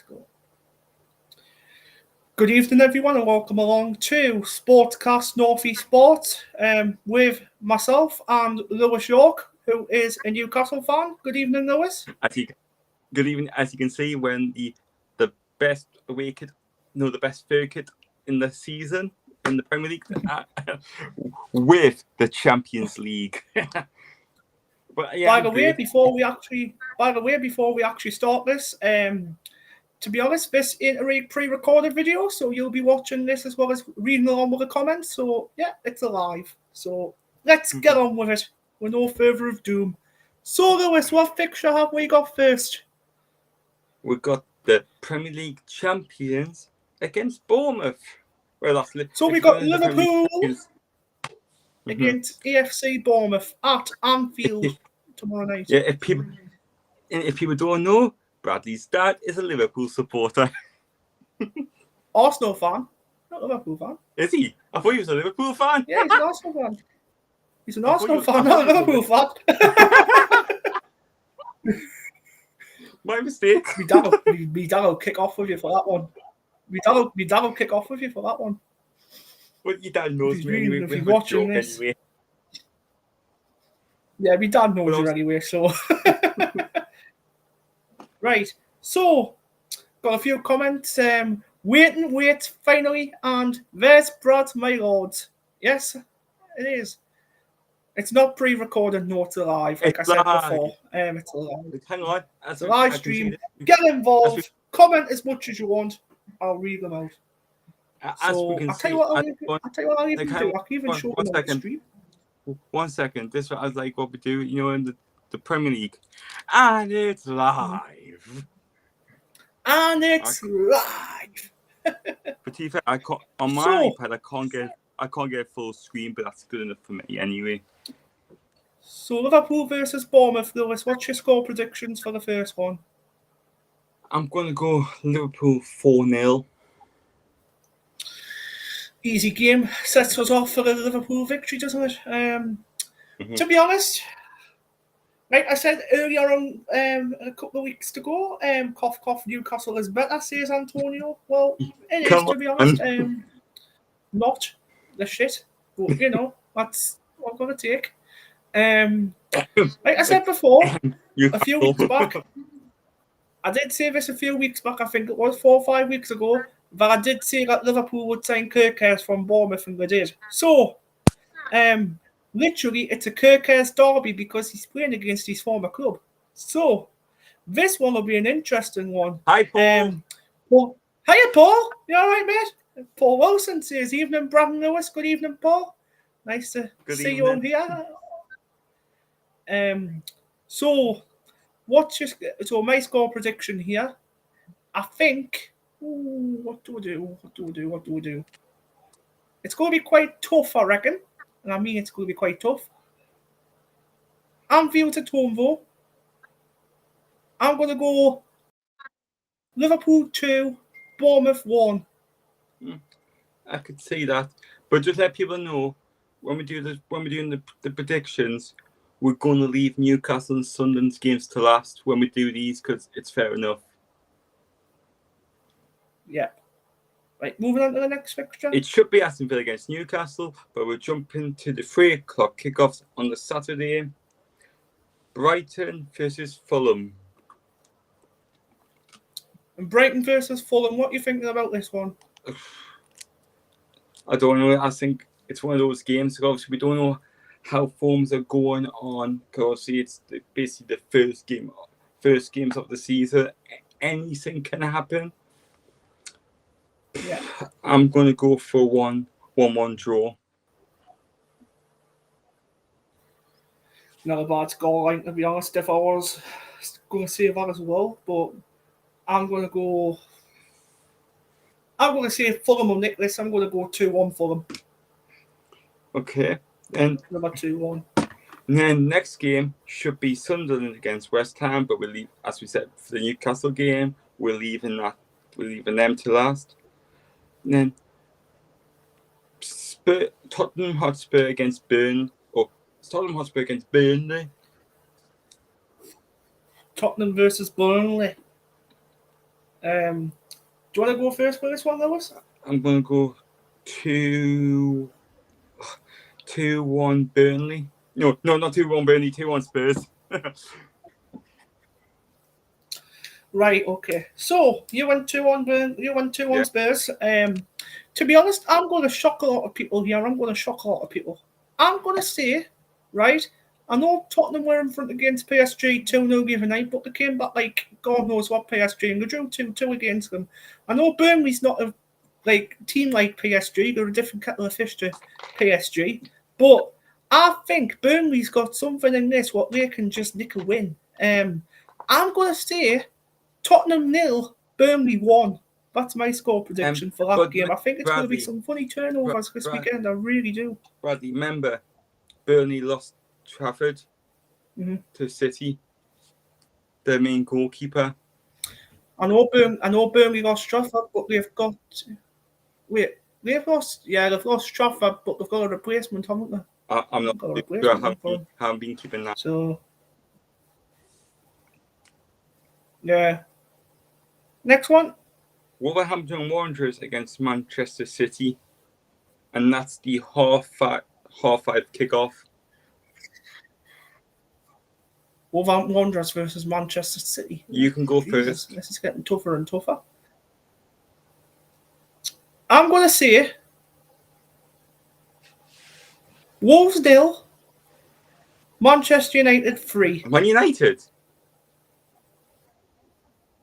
Let's go. Good evening, everyone, and welcome along to Sportscast North East Sports with myself and Lewis York, who is a Newcastle fan. Good evening, Lewis. Good evening. As you can see, we're in the best away kit, the best third kit in the season in the Premier League with the Champions League. But yeah, by the way, before we actually start this, to be honest, this is a pre-recorded video, so you'll be watching this as well as reading along with the comments. So yeah, it's alive. So let's get on with it with no further ado. So Lewis, what fixture have we got first? We've got the Premier League champions against Bournemouth. Well, so we got Liverpool against AFC Bournemouth at Anfield tomorrow night. Yeah, if people don't know, Bradley's dad is a Liverpool supporter. Arsenal fan, not a Liverpool fan. Is he? I thought he was a Liverpool fan. Yeah, he's an Arsenal fan. He's an Arsenal fan, not a Liverpool fan. My mistake. Me dad will kick off with you for that one. Me dad will kick off with you for that one. Well, your dad knows me anyway. If you're watching this. Anyway. Yeah, my dad knows you anyway, so. Right, so, got a few comments. Wait, finally, and there's Brad, my lord. Yes, it is. It's not pre-recorded, no, it's live, like I said before. It's live. Hang on. It's a live stream. Get involved. Comment as much as you want. I'll read them out. I'll tell you what I'll even do. I can even show them on the stream. 1 second. This is like what we do, in the Premier League. And it's live. And it's live. But to be fair, on my iPad, I can't get full screen, but that's good enough for me anyway. So Liverpool versus Bournemouth, Lewis. What's your score predictions for the first one? I'm going to go Liverpool 4-0. Easy game. Sets us off for a Liverpool victory, doesn't it? To be honest, like I said earlier on a couple of weeks ago, cough, cough, Newcastle is better, says Antonio. Well, it is, to be honest. Not the shit, but, that's what I'm going to take. Like I said before, a few weeks back, I did say this a few weeks back, I think it was 4 or 5 weeks ago, that I did say that Liverpool would sign Kirkers from Bournemouth, and they did. So, literally, it's a Kirkers derby because he's playing against his former club. So, this one will be an interesting one. Hi, Paul. Hiya, Paul. You all right, mate? Paul Wilson says, evening, Brandon Lewis. Good evening, Paul. Nice to see you on here. So my score prediction here, I think, what do we do? It's going to be quite tough, I reckon. And I mean it's going to be quite tough. Anfield's at home, though. I'm going to go Liverpool 2, Bournemouth 1. I could see that. But just let people know, when we're doing the predictions, we're going to leave Newcastle and Sunderland's games to last when we do these because it's fair enough. Yeah. Right, moving on to the next fixture. It should be Aston Villa against Newcastle, but we're jumping to the 3 o'clock kickoffs on the Saturday. Brighton versus Fulham. And Brighton versus Fulham, what are you thinking about this one? I don't know. I think it's one of those games. Obviously, we don't know how forms are going on. Because it's basically the first games of the season. Anything can happen. Yeah. I'm going to go for 1-1 draw. Not a bad scoreline, to be honest, if I was going to say that as well. But I'm going to say Fulham will nick this. I'm going to go 2-1 Fulham. Okay. And number 2-1. And then next game should be Sunderland against West Ham, but we'll leave, as we said, for the Newcastle game, we're leaving them to last. And then Tottenham Hotspur against Burnley. Tottenham Hotspur against Burnley. Tottenham versus Burnley. Do you want to go first for this one, Lewis? I'm going to go 2-1 Burnley. No, not 2-1 Burnley, 2-1 Spurs. Right, okay. So you went 2-1 Burn. You went 2-1 Yeah. Spurs. To be honest, I'm going to shock a lot of people here. I'm going to say, right, I know Tottenham were in front against PSG 2-0 the other night, but they came back like God knows what PSG, and they drew 2-2 against them. I know Burnley's not a team like PSG. They're a different kettle of fish to PSG. But I think Burnley's got something in this what they can just nick a win. I'm going to say Tottenham 0, Burnley 1. That's my score prediction for that game. I think it's going to be some funny turnovers this weekend. I really do. Bradley, remember, Burnley lost Trafford to City, their main goalkeeper. I know Burnley lost Trafford, but they've got... Wait, they've lost Trafford, but they've got a replacement, haven't they? I'm not sure. I haven't been keeping that. So, yeah. Next one. Wolverhampton Wanderers against Manchester City, and that's the half five kickoff. Wolverhampton Wanderers versus Manchester City. You can go first. This is getting tougher and tougher. I'm going to say Wolves 0, Manchester United 3. Man United?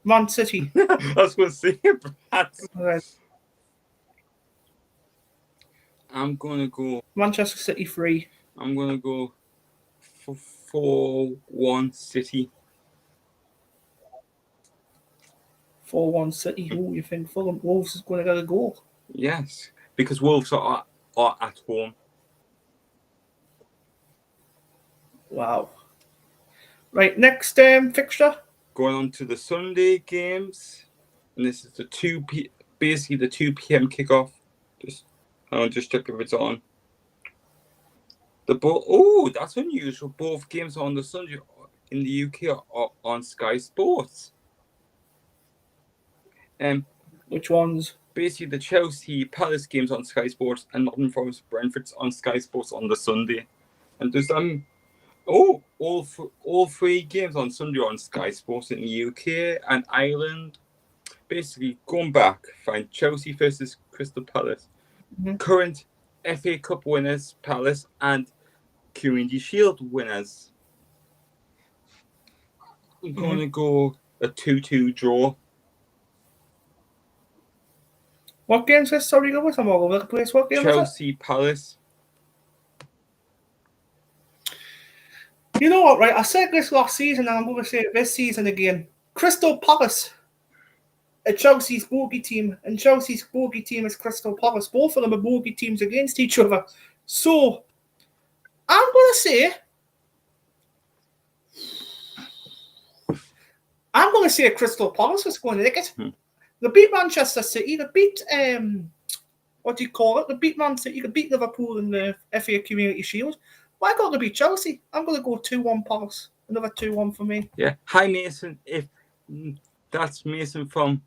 Man City. I was going to say, Brad. Okay. I'm going to go... Manchester City 3. I'm going to go 4-1 City. 4-1 City. Oh, you think Fulham Wolves is going to get a goal? Yes, because Wolves are at home. Wow. Right, next fixture. Going on to the Sunday games, and this is the 2 p.m. kickoff. I'll just check if it's on. That's unusual. Both games on the Sunday in the UK are on Sky Sports. Which ones? Basically, the Chelsea Palace games on Sky Sports and Nottingham Forest Brentford's on Sky Sports on the Sunday. And there's all 3 games on Sunday on Sky Sports in the UK and Ireland. Basically, going back, find Chelsea versus Crystal Palace. Current FA Cup winners, Palace, and Community Shield winners. I'm going to go a 2-2 draw. What game is this? Sorry, go with I'm all over the place. What game Chelsea is it? Palace. You know what, right? I said this last season and I'm going to say it this season again. Crystal Palace are Chelsea's bogey team, and Chelsea's bogey team is Crystal Palace. Both of them are bogey teams against each other. So, I'm going to say Crystal Palace is going to nick it. They beat Manchester City. They beat, what do you call it? They beat Man City. They beat Liverpool in the FA Community Shield. Why got to beat Chelsea? I'm going to go 2-1 Palace. Another 2-1 for me. Yeah. Hi, Mason. If that's Mason from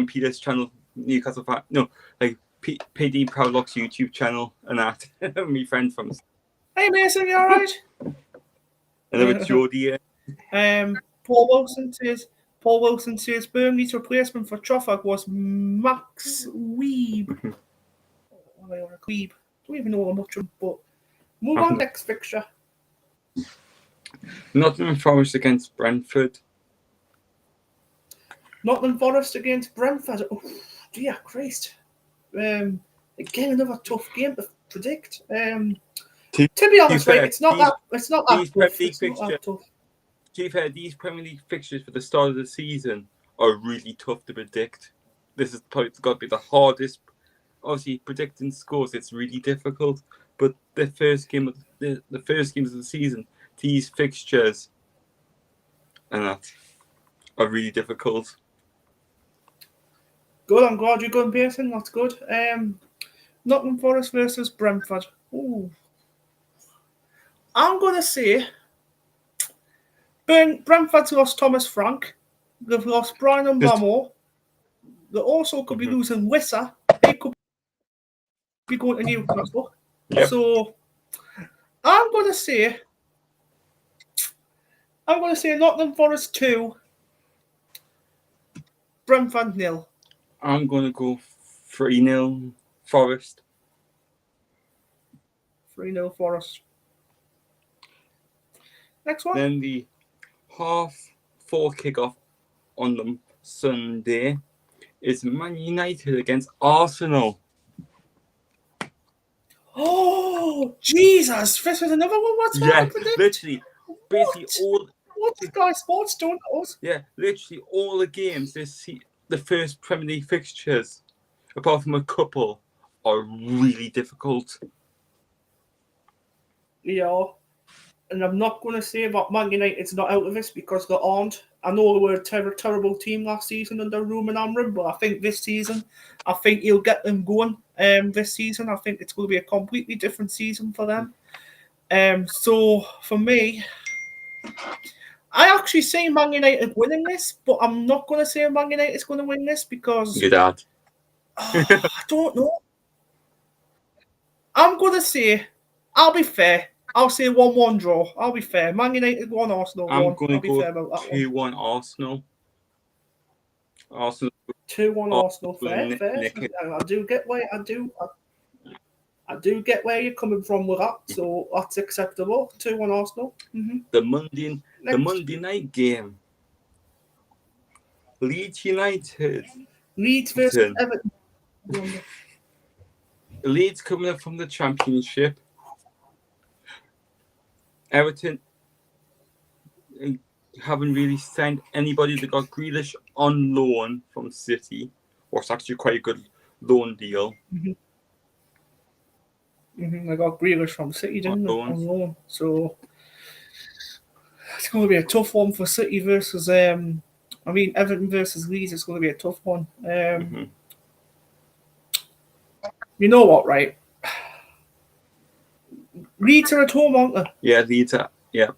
Peter's channel, Newcastle fan. No, like PD Proudlock's YouTube channel and that. My friend from... Hey, Mason, you all right? And then with Jodie. Paul Wilson says Burnley's replacement for Trafford was Max Weeb. Weeb. Don't even know how much of him, but move on next fixture. Nottingham Forest against Brentford. Nottingham Forest against Brentford. Oh, dear Christ. Again, another tough game to predict. To be honest, right, it's not that tough. To be fair, these Premier League fixtures for the start of the season are really tough to predict. This is probably got to be the hardest. Obviously, predicting scores, it's really difficult. But the first games of the season, these fixtures and that are really difficult. Good, I'm glad you're going, Pearson. That's good. Nottingham Forest versus Brentford. Ooh. I'm going to say Brentford's lost Thomas Frank. They've lost Brian and Just- Ramo. They also could be Mhm. losing Wissa. He could be going to Newcastle. Yep. So I'm going to say Nottingham Forest 2, Brentford 0. I'm going to go 3-0 Forest. 3-0 Forest. Next one. Then the 4:30 kickoff on the Sunday is Man United against Arsenal. Oh, Jesus. This is another one. What's hard to predict? Literally, basically What? What's Sky Sports doing to us? literally all the games the first Premier League fixtures, apart from a couple, are really difficult. Yeah. And I'm not going to say that Man United's not out of this because they aren't. I know they were a terrible team last season under Ruben Amorim, but I think this season, he'll get them going. This season, I think it's going to be a completely different season for them. So for me, I actually see Man United winning this, but I'm not going to say Man United's going to win this because Your dad. I don't know. I'm going to say, I'll be fair. I'll say 1-1 draw. I'll be fair. Man United 1, Arsenal 1. I'm going I'll to be fair go about that one. 2-1 Arsenal. Arsenal 2-1 Arsenal. Fair. Nick it. I do get where you're coming from with that, so that's acceptable. 2-1 Arsenal. Mm-hmm. The Monday night game. Leeds United. Leeds versus Everton. Leeds coming up from the Championship. Everton haven't really signed anybody. They got Grealish on loan from City, or it's actually quite a good loan deal. I got Grealish from City, didn't they? On loan. So it's going to be a tough one for City versus Everton versus Leeds. It's going to be a tough one. You know what, right? Leeds are at home, aren't they? Yeah, Leeds are. Yeah.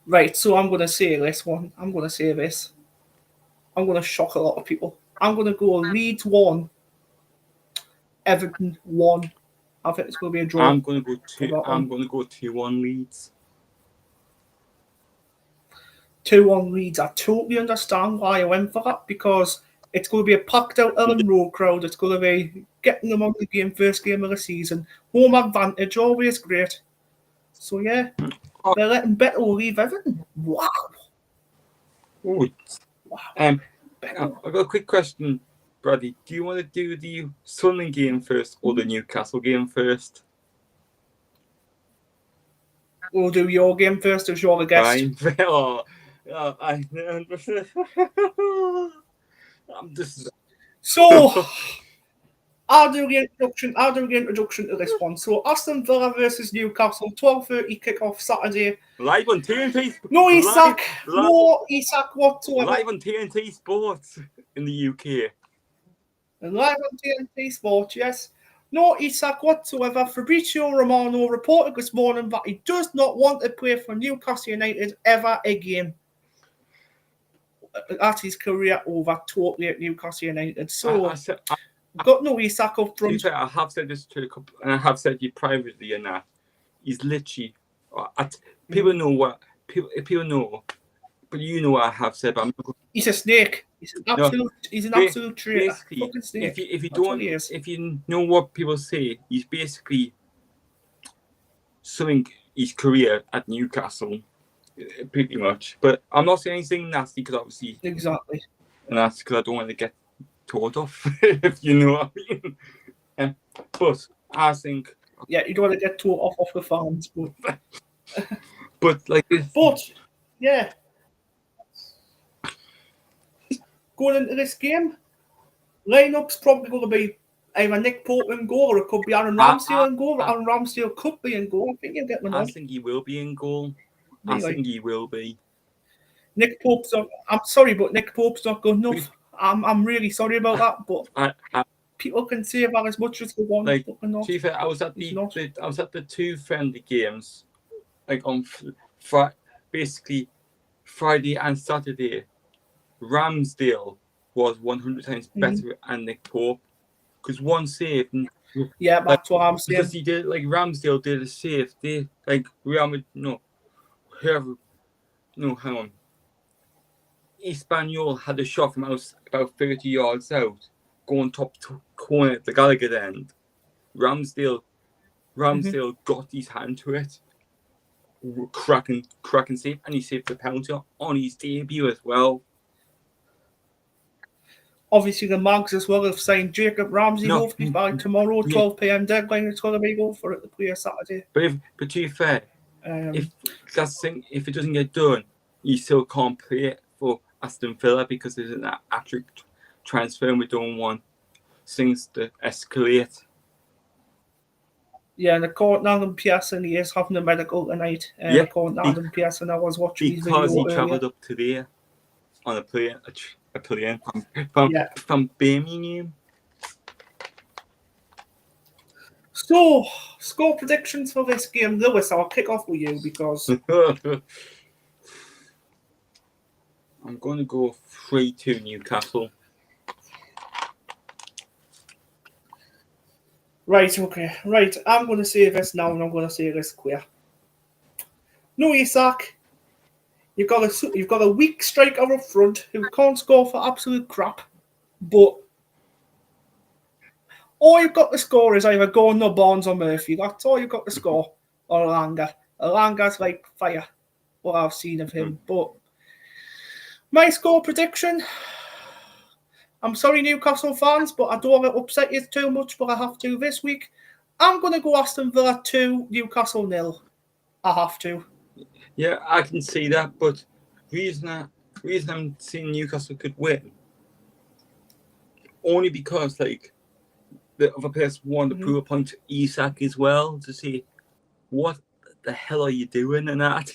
Right, so I'm going to say this one. I'm going to say this. I'm going to shock a lot of people. I'm going to go Leeds 1, Everton 1. I think it's going to be a draw. I'm going to go 2-1 Leeds. 2-1 Leeds. I totally understand why I went for that because it's going to be a packed out Ellen Road crowd. It's going to be getting them on the game, first game of the season. Home advantage, always great. So yeah, they're letting Beto leave Everton. Wow. Ooh. Wow. I've got a quick question, Bradley. Do you want to do the Sunderland game first or the Newcastle game first? We'll do your game first as you're the guest. So I'll do the introduction to this one. So Aston Villa versus Newcastle, 12:30 kickoff Saturday. Live on TNT. No Isak whatsoever. Live on TNT Sports in the UK. And live on TNT Sports, yes. No Isak whatsoever. Fabrizio Romano reported this morning that he does not want to play for Newcastle United ever again. That's his career over totally at Newcastle United. So got no Isak up front. I have said this to a couple, and I have said you privately, and that he's literally. People know what people know, but you know what I have said. But he's a snake. He's an absolute traitor. Fucking snake. If you know what people say, he's basically suing his career at Newcastle, pretty much. But I'm not saying anything nasty because obviously exactly, and that's because I don't want to get told off, if you know what I mean. But I think you don't want to get told off the fans, but yeah. Going into this game, lineup's probably going to be either Nick Pope in goal or it could be Aaron Ramsdale in goal. Aaron Ramsdale could be in goal. I think you'll get one. I think he will be in goal. I think he will be. Nick Pope's not, I'm sorry, but Nick Pope's not good enough. I'm really sorry about that, but people can say that as much as they want. I was at the two friendly games, like on basically Friday and Saturday, Ramsdale was 100 times better than Nick Pope because one save. Yeah, that's what I'm saying. Because he did, like, Ramsdale did a save. They, like, hang on. Espanyol had a shot from about 30 yards out, going top to corner at the Gallagher end. Ramsdale got his hand to it. Cracking save, and he saved the penalty on his debut as well. Obviously, the Mags as well have signed Jacob Ramsey. Hopefully by tomorrow, 12 p.m. deadline, it's going to be go for it to play Saturday. But to be fair, if it doesn't get done, you still can't play it for Aston Villa because there's an actual transfer, and we don't want things to escalate. Yeah, and according to Adam Pearson, he is having a medical tonight. According to Adam Pearson, I was watching his video because he travelled up today on a plane from Birmingham. So, score predictions for this game. Lewis, I'll kick off with you because I'm going to go 3-2 Newcastle. Right, okay. Right, I'm going to say this now and I'm going to say this clear. No, Isak. You've got a weak striker up front who can't score for absolute crap, but all you've got to score is either Gordon or Barnes or Murphy. That's all you've got to score. Or Alanga. Alanga's like fire, what I've seen of him. But my score prediction, I'm sorry, Newcastle fans, but I don't want to upset you too much, but I have to this week. I'm going to go Aston Villa 2, Newcastle 0. I have to. Yeah, I can see that, but reason I'm seeing Newcastle could win only because, like, the other players want to prove a point to Isak as well to see what the hell are you doing and that.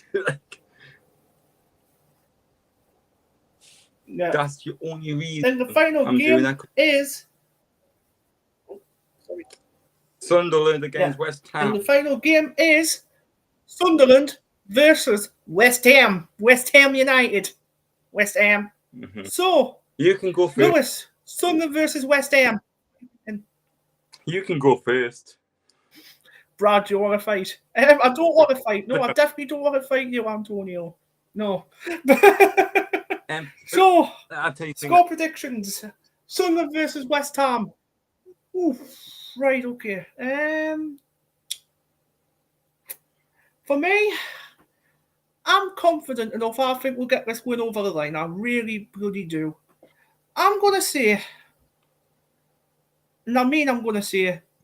Yeah. That's the only reason. And the final game is Sunderland against West Ham. And the final game is Sunderland versus West Ham. West Ham United. West Ham. So you can go first. Lewis, Sunderland versus West Ham. You can go first. Brad, do you want to fight? I don't want to fight. No, I definitely don't want to fight you, Antonio. No. So, score predictions. Sunderland versus West Ham. Ooh, right, okay. For me, I'm confident enough. I think we'll get this win over the line. I really, really do. I'm going to say,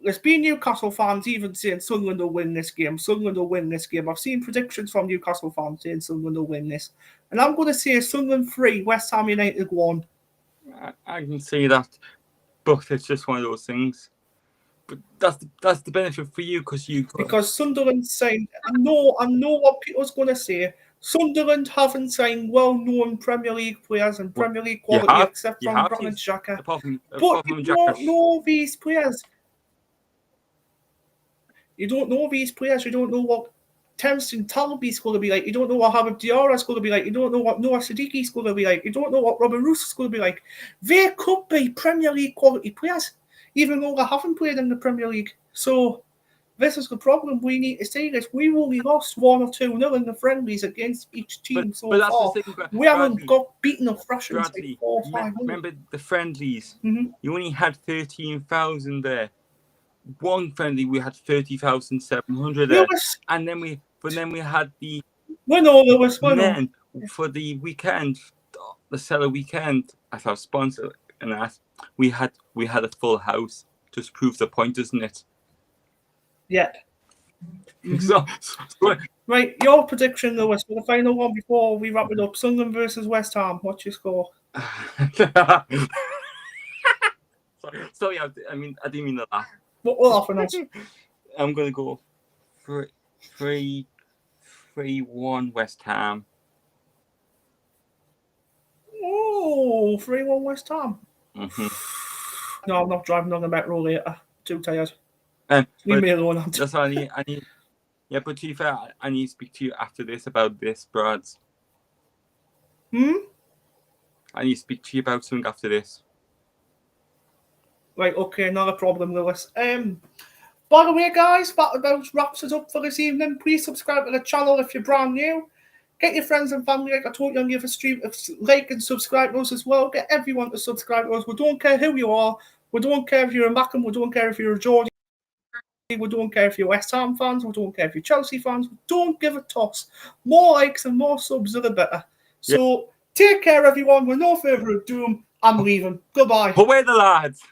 let's be Newcastle fans even saying Sunderland will win this game. Sunderland will win this game. I've seen predictions from Newcastle fans saying Sunderland will win this. And I'm going to say Sunderland 3, West Ham United 1. I can see that. But it's just one of those things. But that's the benefit for you because Sunderland signed. I know what people's going to say. Sunderland haven't signed well-known Premier League players and Premier League quality except from Granit Xhaka. But you don't know these players. You don't know these players. You don't know what Townsend Talby's going to be like. You don't know what Habib Diarra's going to be like. You don't know what Noah Siddiqui's going to be like. You don't know what Robin Rousseau's going to be like. They could be Premier League quality players, even though they haven't played in the Premier League. So this is the problem. We need to say this. We've only lost 1 or 2-0 in the friendlies against each team so far. We haven't got beaten or thrashed like 4 or 5. Remember the friendlies? You only had 13,000 there. One friendly we had 30,700 there, and then we had the then for the weekend, the Cellar weekend as our sponsor, and that we had a full house. Just proves the point, doesn't it? Yeah. Right, your prediction, Lewis, for the final one before we wrap it up: Sunderland versus West Ham. What's your score? Sorry, I didn't mean that. What will happen? I'm going to go 3-1 West Ham. Oh, 3-1 West Ham. No, I'm not driving on the metro later. Too tired. Leave me alone. That's all I need. Yeah, but to be fair, I need to speak to you after this about this, Brad. I need to speak to you about something after this. Right, okay, not a problem, Lewis. By the way, guys, that about wraps us up for this evening. Please subscribe to the channel if you're brand new. Get your friends and family, like I told you on the other stream, like and subscribe to us as well. Get everyone to subscribe to us. We don't care who you are. We don't care if you're a Mackham. We don't care if you're a Geordie. We don't care if you're West Ham fans. We don't care if you're Chelsea fans. We don't give a toss. More likes and more subs are the better. So take care, everyone. With no further ado, I'm leaving. Goodbye. Away the lads.